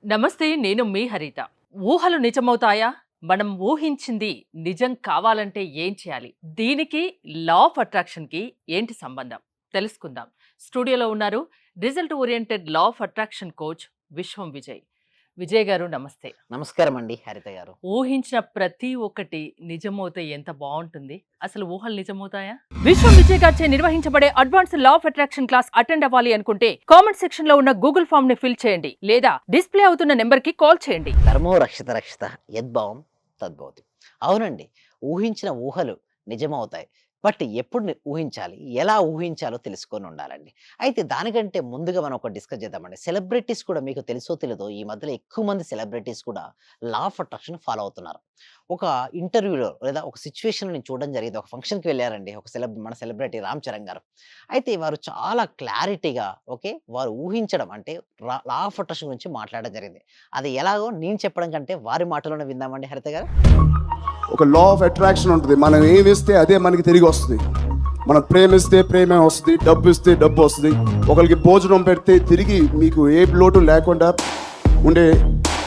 నమస్తే. నేను మీ హరిత. ఊహలు నిజమవుతాయా? మనం ఊహించింది నిజం కావాలంటే ఏం చేయాలి? దీనికి లా ఆఫ్ అట్రాక్షన్‌కి ఏంటి సంబంధం? తెలుసుకుందాం. స్టూడియోలో ఉన్నారు result oriented law of attraction coach విశ్వం విజయ్. విజయ్ గారు నమస్తే. నమస్కారం అండి హరిత గారు. ఊహించిన ప్రతి ఒక్కటి నిజమవుతే ఎంత బావుంటుంది. అసలు ఊహలు నిజమవుతాయా? విశ్వం విజయ్ గారిచే నిర్వహించబడే advance law of attraction class attend అవ్వాలి అనుకుంటే కామెంట్ సెక్షన్ లో ఉన్న గూగుల్ ఫామ్ ని ఫిల్ చేయండి లేదా డిస్ప్లే అవుతున్న నెంబర్ కి కాల్ చేయండి. ధర్మో రక్షిత రక్షిత యద్భావం తద్భవతి. అవునండి. ఊహించిన ఊహలు నిజమవుతాయి. బట్ ఎప్పుడు ఊహించాలి? ఎలా ఊహించాలో తెలుసుకొని ఉండాలండి. అయితే దానికంటే ముందుగా మనం ఒకటి డిస్కస్ చేద్దామండి. సెలబ్రిటీస్ కూడా మీకు తెలుసో తెలీదో ఈ మధ్యలో ఎక్కువ మంది సెలబ్రిటీస్ కూడా లా ఆఫ్ అట్రాక్షన్ ఫాలో అవుతున్నారు. ఒక ఇంటర్వ్యూలో లేదా ఒక సిట్యుయేషన్‌లో నేను చూడడం జరిగింది. ఒక ఫంక్షన్‌కి వెళ్లారండి. మన సెలబ్రిటీ 'రామ్ చరణ్' గారు. అయితే వారు చాలా క్లారిటీగా ఓకే. వారు ఊహించడం అంటే లా ఆఫ్ అట్రాక్షన్ గురించి మాట్లాడడం జరిగింది. అది ఎలాగో నేను చెప్పడం కంటే వారి మాటల్లోనే విందామండి హరిత గారు. ఒక లా ఆఫ్ అట్రాక్షన్ ఉంటుంది. మనం ఏమిస్తే అదే మనకి తిరిగి వస్తుంది. మనం ప్రేమిస్తే ప్రేమే వస్తుంది, డబ్బు ఇస్తే డబ్బు వస్తుంది. ఒకరికి భోజనం పెడితే తిరిగి మీకు ఏ లోటు లేకుండా ఉండే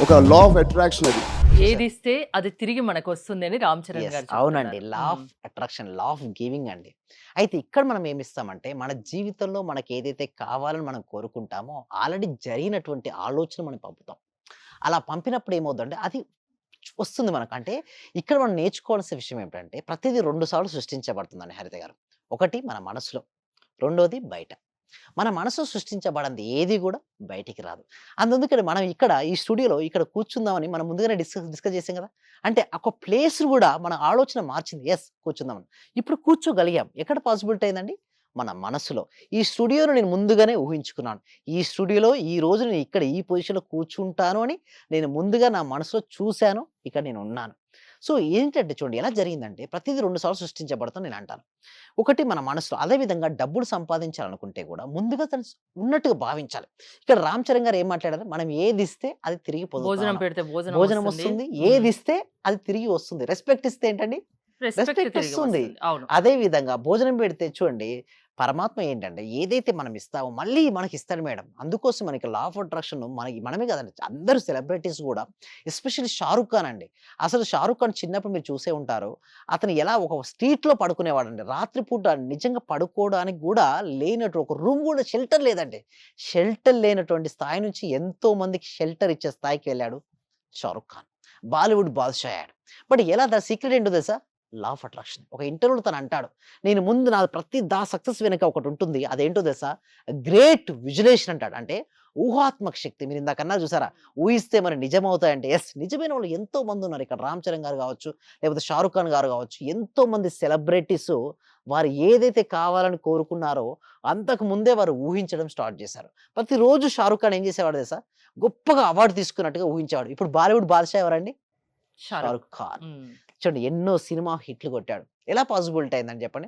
ఒక లా ఆఫ్ అట్రాక్షన్ అది. ఏదిస్తే అది తిరిగి మనకు వస్తుంది అని రామ్ చరణ్ యెస్. గారు అవునండి. చెప్తున్నారు. Law of attraction, law of giving అండి. అయితే ఇక్కడ మనం ఏమిస్తామంటే మన జీవితంలో మనకి ఏదైతే కావాలని మనం కోరుకుంటామో ఆల్రెడీ జరిగినటువంటి ఆలోచన మనం పంపుతాం. అలా పంపినప్పుడు ఏమవుద్దంటే అది వస్తుంది మనకు. అంటే ఇక్కడ మనం నేర్చుకోవాల్సిన విషయం ఏమిటంటే ప్రతిదీ 2 సార్లు సృష్టించబడుతుందండి హరిత గారు. ఒకటి మన మనసులో, రెండోది బయట. మన మనసు సృష్టించబడింది ఏది గూడా బయటికి రాదు. అందుకని మనం ఇక్కడ ఈ స్టూడియోలో ఇక్కడ కూర్చుందామని మనం ముందుగానే డిస్కస్ చేసాం గదా! అంటే ఒక ప్లేస్‌ని గూడా మన ఆలోచన మార్చింది. యెస్ కూర్చుందామని. ఇప్పుడు కూర్చోగలిగాం. ఎక్కడ పాసిబిలిటీ అయిందండి? మన మనసులో. ఈ స్టూడియోలో నేను ముందుగానే ఊహించుకున్నాను. ఈ స్టూడియోలో ఈరోజు నేను ఇక్కడ ఈ పొజిషన్‌లో కూర్చుంటాను అని నేను ముందుగా నా మనసులో చూసాను. ఇక్కడ నేనున్నాను. సో, ఏంటంటే చూడండి ఎలా జరిగిందంటే ప్రతిదీ 2 సార్లు సృష్టించబడతాని నేనంటాను. ఒకటి మన మనసులో. అదే విధంగా డబ్బులు సంపాదించాలనుకుంటే గూడా ముందుగా తను ఉన్నట్టుగా భావించాలి. ఇక్కడ 'రామ్ చరణ్' గారు ఏం మాట్లాడారు? మనం ఏదిస్తే అది తిరిగి భోజనం పొందుతాం. పెడితే భోజనం భోజనం వస్తుంది. వస్తుంది. ఏదిస్తే అది తిరిగి వస్తుంది. రెస్పెక్ట్ ఇస్తే ఏంటండి? రెస్పెక్ట్ రెస్పెక్ట్ తిరిగి వస్తుంది. వస్తుంది. అవును. అదే విధంగా భోజనం పెడితే చూడండి, పరమాత్మ ఏంటంటే ఏదైతే మనం ఇస్తామో మళ్ళీ మనకిస్తాడు మేడం. అందుకోసం మనకి లా ఆఫ్ అట్రాక్షన్ మనమే కాదండి. అందరూ సెలబ్రిటీస్ గూడా ఎస్పెషల్లీ 'షారుఖ్ ఖాన్' అండి. అసలు 'షారుఖ్ ఖాన్' చిన్నప్పుడు మీరు చూసే ఉంటారు. అతను ఎలా ఒక స్ట్రీట్‌లో పడుకునేవాడండి. రాత్రి పూట నిజంగా పడుకోవడానికి గూడా లేనట్టు ఒక రూమ్ గూడా షెల్టర్ లేదండి. షెల్టర్ లేనటువంటి స్థాయి నుంచి ఎంతో మందికి షెల్టర్ ఇచ్చే స్థాయికి వెళ్ళాడు 'షారుఖ్ ఖాన్.' బాలీవుడ్ బాద్‌షా అయ్యాడు. బట్ ఎలా దాని సీక్రెట్ ఏంటో తెలుసా? Law of attraction. ఒక ఇంటర్వ్యూలో తను అంటాడు. నేను ముందు నా ప్రతి సక్సెస్ వెనక ఒకటుంటుంది. అదేంటో తెలుసా? గ్రేట్ విజులేషన్ అంటాడు. అంటే ఊహాత్మక శక్తి. మీరు ఇందాక అన్నారు చూసారా? ఊహిస్తే మరి నిజమవుతాయంటే యెస్. నిజమైన వాళ్ళు ఎంతో మంది ఉన్నారు. ఇక్కడ 'రామ్ చరణ్' గారు కావచ్చు, లేకపోతే 'షారుఖ్ ఖాన్' గారు కావచ్చు, ఎంతో మంది సెలబ్రిటీస్ వారు ఏదైతే కావాలని కోరుకున్నారో అంతకు ముందే వారు ఊహించడం స్టార్ట్ చేశారు. ప్రతిరోజు 'షారుఖ్ ఖాన్' ఏం చేసేవాడో తెలుసా? గొప్పగా అవార్డ్ తీసుకున్నట్టుగా ఊహించేవాడు. ఇప్పుడు బాలీవుడ్ బాద్‌షా ఎవరండి? షారుఖ్. 'షారుఖ్ ఖాన్.' హ్మ్. చూడండి ఎన్నో సినిమా హిట్లు కొట్టాడు. ఎలా పాసిబిలిటీ అయిందని చెప్పండి?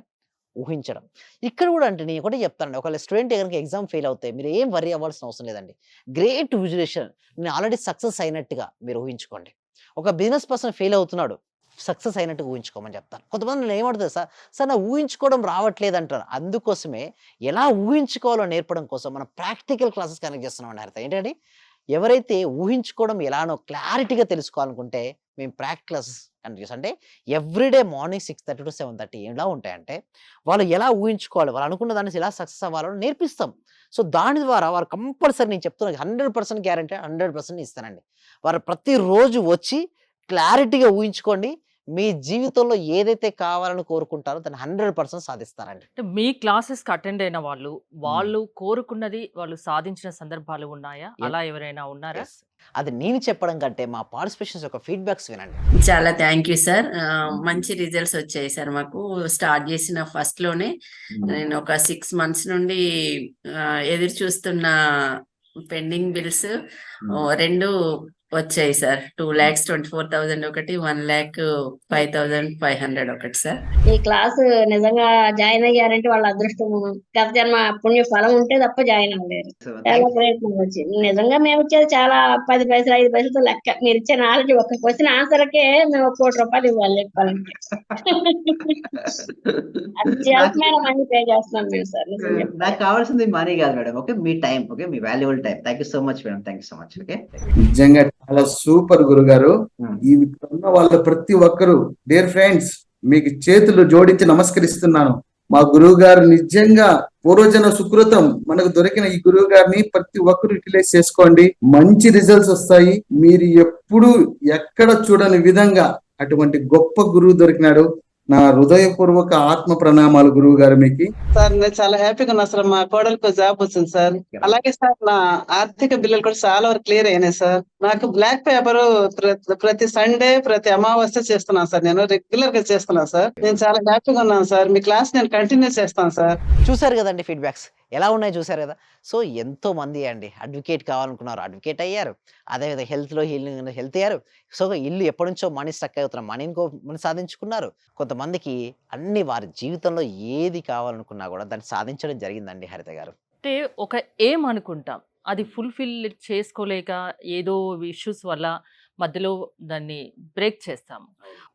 ఊహించడం. ఇక్కడ గూడా అంటే నేను ఒకటే చెప్తానండి. ఒకవేళ స్టూడెంట్ గనుక ఎగ్జామ్ ఫెయిల్ అవుతే మీరేం వర్రీ అవ్వాల్సిన అవసరం లేదండి. గ్రేట్ విజులేషన్. నేను ఆల్రెడీ సక్సెస్ అయినట్టుగా మీరు ఊహించుకోండి. ఒక బిజినెస్ పర్సన్ ఫెయిల్ అవుతున్నాడు. సక్సెస్ అయినట్టుగా ఊహించుకోమని చెప్తాను. కొంతమంది నేనేమంటా తెలుసా? సార్ నాకు ఊహించుకోవడం రావట్లేదంటారు. అందుకోసమే ఎలా ఊహించుకోవాలో నేర్పడం కోసం మనం ప్రాక్టికల్ క్లాసెస్ కండక్ట్ చేస్తున్నామండి హరిత. ఏంటండి? ఎవరైతే ఊహించుకోవడం ఎలానో క్లారిటీగా తెలుసుకోవాలనుకుంటే మేము ప్రాక్టికల్ క్లాసెస్ కండక్ట్ చేస్తాం. అంటే ఎవ్రీడే మార్నింగ్ 6:30-7:30 ఎలా ఉంటాయంటే, వాళ్ళు ఎలా ఊహించుకోవాలి, వాళ్ళు అనుకున్న దాన్ని ఎలా సక్సెస్ అవ్వాలో నేర్పిస్తాం. సో, దాని ద్వారా వారు కంపల్సరీ నేను చెప్తున్నా 100% గ్యారంటీ 100% ఇస్తానండి. వారు ప్రతిరోజు వచ్చి క్లారిటీగా ఊహించుకోండి. మీ జీవితంలో ఏదైతే కావాలని కోరుకుంటారో దాన్ని 100% సాధిస్తారండి. అంటే మీ క్లాసెస్‌కి అటెండ్ అయిన వాళ్ళు, హ్మ్. వాళ్ళు కోరుకున్నది వాళ్ళు సాధించిన సందర్భాలు ఉన్నాయా? ఎన్ అలా ఎవరైనా ఉన్నారా? యెస్. అది నేను చెప్పడం కంటే మా పార్టిసిపేషన్స్ యొక్క ఫీడ్‌బ్యాక్స్ వినండి. చాలా థ్యాంక్ యూ సార్. మంచి రిజల్ట్స్ వచ్చాయి సార్ మాకు. స్టార్ట్ చేసిన ఫస్ట్‌లోనే నేను ఒక 6 మంత్స్ నుండి ఎదురు చూస్తున్న పెండింగ్ బిల్స్ 2 వచ్చాయి సార్. 2,24,000 ఒకటి, 1,05,500 ఒకటి సార్. ఈ క్లాసు నిజంగా జాయిన్ అయ్యారంటే వాళ్ళ అదృష్టం, గత జన్మ పుణ్య ఫలం ఉంటే తప్ప జాయిన్ అవ్వలేరు. చాలా ప్రయత్నం వచ్చింది. నిజంగా మేము ఇచ్చేది చాలా 10 పైసలు 5 పైసలతో లెక్క. మీరు ఇచ్చే నాలెడ్జ్ ఒక క్వశ్చన్ ఆన్సర్కే మేము 1,00,00,000 ఇవ్వాలి చెప్పాలంటే. అత్యల్పమైన మనీ పే చేస్తున్నాం మేము సార్. నిజం చెప్పాలి. నాకు కావాల్సింది మనీ కాదు madam. Okay, me time. Okay, me valuable time. Thank you so much madam. Thank you so much. Okay, నిజంగా చాలా సూపర్ గురుగారు. ఈ ఉన్న వాళ్ళ ప్రతి ఒక్కరు డియర్ ఫ్రెండ్స్ మీకు చేతులు జోడించి నమస్కరిస్తున్నాను. మా గురువు గారు నిజంగా పూర్వజన సుకృతం. మనకు దొరికిన ఈ గురువు గారిని ప్రతి ఒక్కరు యూటిలైజ్ చేసుకోండి. మంచి రిజల్ట్స్ వస్తాయి. మీరు ఎప్పుడు ఎక్కడ చూడని విధంగా అటువంటి గొప్ప గురువు దొరికినాడు. నా హృదయపూర్వక ఆత్మ ప్రణామాలు గురువు గారు మీకు. సార్ నేను చాలా హ్యాపీగా ఉన్నా సార్. మా కోడలికి జాబ్ వచ్చింది సార్. అలాగే సార్ నా ఆర్థిక బిల్లులు కూడా చాలా వరకు క్లియర్ అయినాయి సార్. నాకు బ్లాక్ పేపర్ ప్రతి సండే ప్రతి అమావాస్య చేస్తున్నాను సార్. నేను రెగ్యులర్ గా చేస్తున్నాను సార్. నేను చాలా హ్యాపీగా ఉన్నాను సార్. మీ క్లాస్ నేను కంటిన్యూ చేస్తాను సార్. చూసారు కదండి ఫీడ్బ్యాక్స్ ఎలా ఉన్నాయి, చూసారు కదా. సో ఎంతో మంది అండి అడ్వకేట్ కావాలనుకున్నారు, అడ్వకేట్ అయ్యారు. అదేవిధంగా హెల్త్లో హెల్త్ అయ్యారు. సో ఇల్లు ఎప్పటి నుంచో మనీ స్టక్ అవుతున్న మనీని సాధించుకున్నారు. కొంతమందికి అన్ని వారి జీవితంలో ఏది కావాలనుకున్నా కూడా దాన్ని సాధించడం జరిగిందండి హరిత గారు. అంటే ఒక ఏం అనుకుంటాం, అది ఫుల్ఫిల్ చేసుకోలేక ఏదో ఇష్యూస్ వల్ల మధ్యలో దాన్ని బ్రేక్ చేస్తాము.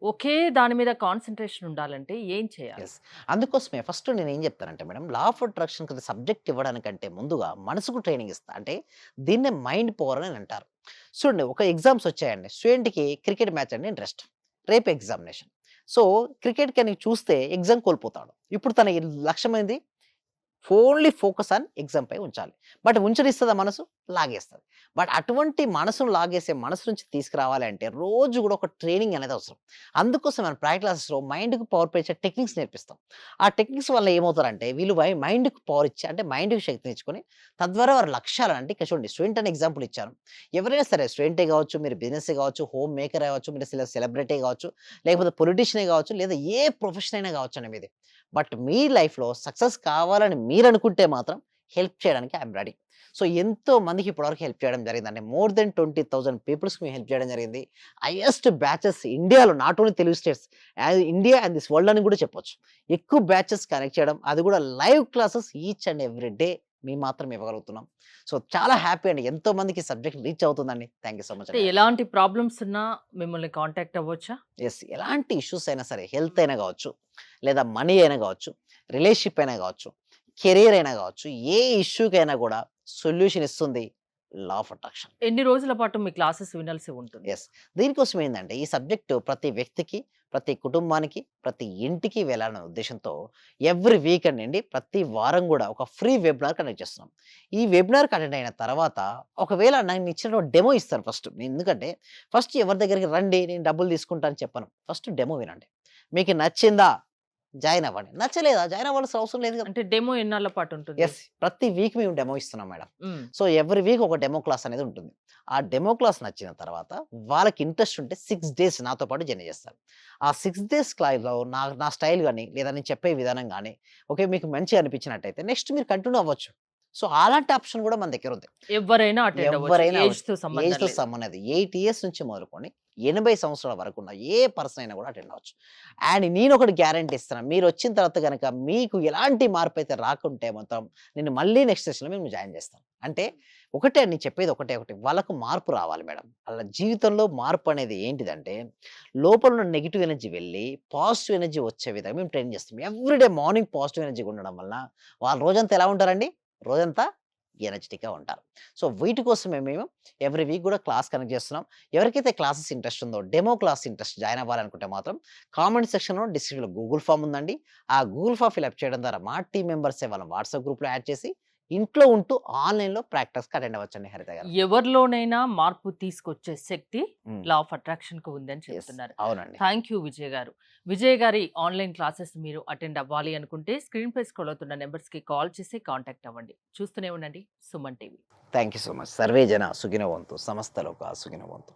ఒకే దాని మీద కాన్సన్ట్రేషన్ ఉండాలంటే ఏం చేయాలి? ఎస్, అందుకోసమే ఫస్ట్ నేను ఏం చెప్తానంటే మేడం, లా ఆఫ్ అట్రాక్షన్ కదా సబ్జెక్ట్ ఇవ్వడానికంటే ముందుగా మనసుకు ట్రైనింగ్ ఇస్తా. అంటే దీన్నే మైండ్ పవర్ అని అంటారు. చూడండి, ఒక ఎగ్జామ్స్ వచ్చాయండి, స్టూడెంట్కి క్రికెట్ మ్యాచ్ అంటే ఇంట్రెస్ట్, రేపు ఎగ్జామినేషన్. సో క్రికెట్ కని చూస్తే ఎగ్జామ్ కోల్పోతాడు. ఇప్పుడు తన లక్ష్యం ఏంది? ఓన్లీ ఫోకస్ ఆన్ ఎగ్జామ్ పై ఉంచాలి. బట్ ఉంచనిస్తుందా మనసు? లాగేస్తుంది. బట్ అటువంటి మనసును లాగేసే మనసు నుంచి తీసుకురావాలి అంటే రోజు కూడా ఒక ట్రైనింగ్ అనేది అవసరం. అందుకోసం మనం ప్రాక్టీస్ క్లాసెస్లో మైండ్కి పవర్ పెంచే టెక్నిక్స్ నేర్పిస్తాం. ఆ టెక్నిక్స్ వల్ల ఏమవుతారంటే వీళ్ళు మైండ్కి పవర్ ఇచ్చి, అంటే మైండ్కి శక్తిని ఇచ్చుకొని తద్వారా వారి లక్ష్యాలు, అంటే ఇక్కడ చూడండి స్టూడెంట్ అని ఎగ్జాంపుల్ ఇచ్చాను. ఎవరైనా సరే, స్టూడెంటే కావచ్చు, మీరు బిజినెస్ కావచ్చు, హోమ్ మేకర్ కావచ్చు, మీరు సెలబ్రిటీ కావచ్చు, లేకపోతే పొలిటీషియనే కావచ్చు, లేదా ఏ ప్రొఫెషన్ అయినా కావచ్చు అండి మీది. బట్ మీ లైఫ్లో సక్సెస్ కావాలని మీరు అనుకుంటే మాత్రం హెల్ప్ చేయడానికి ఐఎమ్ రెడీ. సో ఎంతో మందికి ఇప్పటివరకు హెల్ప్ చేయడం జరిగిందండి. మోర్ దెన్ 20,000 పీపుల్స్కి మేము హెల్ప్ చేయడం జరిగింది. హైయెస్ట్ బ్యాచెస్ ఇండియాలో, not only Telugu states, India and this world అని కూడా చెప్పొచ్చు. ఎక్కువ బ్యాచెస్ కనెక్ట్ చేయడం, అది కూడా live classes each and every day మేము మాత్రం ఇవ్వగలుగుతున్నాం. సో చాలా హ్యాపీ అండి, ఎంతో మందికి సబ్జెక్ట్ రీచ్ అవుతుందండి. Thank you so much. ఎలాంటి ప్రాబ్లమ్స్ ఉన్నా మిమ్మల్ని కాంటాక్ట్ అవ్వచ్చా? ఎస్, ఎలాంటి ఇష్యూస్ అయినా సరే, హెల్త్ అయినా కావచ్చు, లేదా మనీ అయినా కావచ్చు, రిలేషన్షిప్ అయినా కావచ్చు, కెరీర్ అయినా కావచ్చు, ఏ ఇష్యూకైనా కూడా సొల్యూషన్ ఇస్తుంది లా ఆఫ్ అట్రాక్షన్. ఎన్ని రోజుల పాటు మీ క్లాసెస్ వినాల్సి ఉంటుంది? ఎస్, దీనికోసం ఏంటంటే ఈ సబ్జెక్టు ప్రతి వ్యక్తికి, ప్రతి కుటుంబానికి, ప్రతి ఇంటికి వెళ్ళాలనే ఉద్దేశంతో ఎవ్రీ వీకెండ్ అండి, ప్రతి వారం కూడా ఒక ఫ్రీ వెబినార్ కండక్ట్ చేస్తున్నాం. ఈ వెబినార్ కండక్ట్ అయిన తర్వాత ఒకవేళ నేను ఇచ్చిన డెమో ఇస్తాను ఫస్ట్. ఎందుకంటే ఫస్ట్ ఎవరి దగ్గరికి రండి నేను డబ్బులు తీసుకుంటాను చెప్పను. ఫస్ట్ డెమో వినండి. మీకు నచ్చిందా జాయిన్ అవ్వండి, నచ్చలేదా జాయిన్ అవ్వాల్సిన అవసరం లేదు కదా. అంటే డెమో ఎన్నాళ్ళ పాటు ఉంటుంది? ఎస్, ప్రతి వీక్ మేము డెమో ఇస్తున్నాం మేడం. మ్మ్. సో ఎవ్రీ వీక్ ఒక డెమో క్లాస్ అనేది ఉంటుంది. ఆ డెమో క్లాస్ నచ్చిన తర్వాత వాళ్ళకి ఇంట్రెస్ట్ ఉంటే 6 days నాతో పాటు జర్నీ చేస్తారు. ఆ 6 days క్లాస్లో నా స్టైల్ కానీ, లేదా నేను చెప్పే విధానం కానీ ఓకే మీకు మంచిగా అనిపించినట్టయితే నెక్స్ట్ మీరు కంటిన్యూ అవ్వచ్చు. సో అలాంటి ఆప్షన్ కూడా మన దగ్గర ఉంది. ఎవరైనా attend అవ్వచ్చు. ఎవరైనా Age తో సంబంధం ఏజ్తో లేదు. సంబంధం 8 years నుంచి మొదలుకొని 80 సంవత్సరాల వరకు ఉన్న ఏ పర్సన్ అయినా కూడా అటెండ్ అవ్వచ్చు. అండ్ నేను ఒకటి గ్యారంటీ ఇస్తున్నాను, మీరు వచ్చిన తర్వాత కనుక మీకు ఎలాంటి మార్పు అయితే రాకుంటే మొత్తం నేను మళ్ళీ నెక్స్ట్ సెషన్లో మేము జాయిన్ చేస్తాను. అంటే ఒకటే నేను చెప్పేది ఒకటే, వాళ్ళకు మార్పు రావాలి మేడం. వాళ్ళ జీవితంలో మార్పు అనేది ఏంటిదంటే లోపల ఉన్న నెగిటివ్ ఎనర్జీ వెళ్ళి పాజిటివ్ ఎనర్జీ వచ్చే విధంగా మేము ట్రైన్ చేస్తాం. ఎవ్రీడే మార్నింగ్ పాజిటివ్ ఎనర్జీ ఉండడం వల్ల వాళ్ళు రోజంతా ఎలా ఉంటారండి? రోజంతా ఎనర్జెటిక్గా ఉంటారు. సో వీటి కోసమే మేము ఎవ్రీ వీక్ కూడా క్లాస్ కనెక్ట్ చేస్తున్నాం. ఎవరికైతే క్లాసెస్ ఇంట్రెస్ట్ ఉందో, డెమో క్లాస్ ఇంట్రెస్ట్ జాయిన్ అవ్వాలనుకుంటే మాత్రం కామెంట్ సెక్షన్లో డిస్క్రిప్షన్లో గూగుల్ ఫామ్ ఉందండి. ఆ గూగుల్ ఫామ్ ఫిల్అప్ చేయడం ద్వారా మా టీం మెంబర్సే వాళ్ళ వాట్సాప్ గ్రూప్లో యాడ్ చేసి ఇంట్లో ఉంటూ ఆన్లైన్లో ప్రాక్టీస్కి అటెండ్ అవ్వచ్చండి హరిత గారు. ఎవరిలోనైనా మార్పు తీసుకొచ్చే శక్తి మ్మ్. లా ఆఫ్ అట్రాక్షన్ కు ఉందని Yes, చెప్తున్నారు. అవునండి. థ్యాంక్ యూ విజయ్ గారు. విజయ్ గారి ఆన్లైన్ క్లాసెస్ మీరు అటెండ్ అవ్వాలి అనుకుంటే స్క్రీన్ పై స్క్రోల్ అవుతున్న నెంబర్స్ కి కాల్ చేసి కాంటాక్ట్ అవ్వండి. చూస్తూనే ఉండండి Suman TV. Thank you so much. Survey జన సుఖినో భవంతు, సమస్త లోకా సుఖినో భవంతు.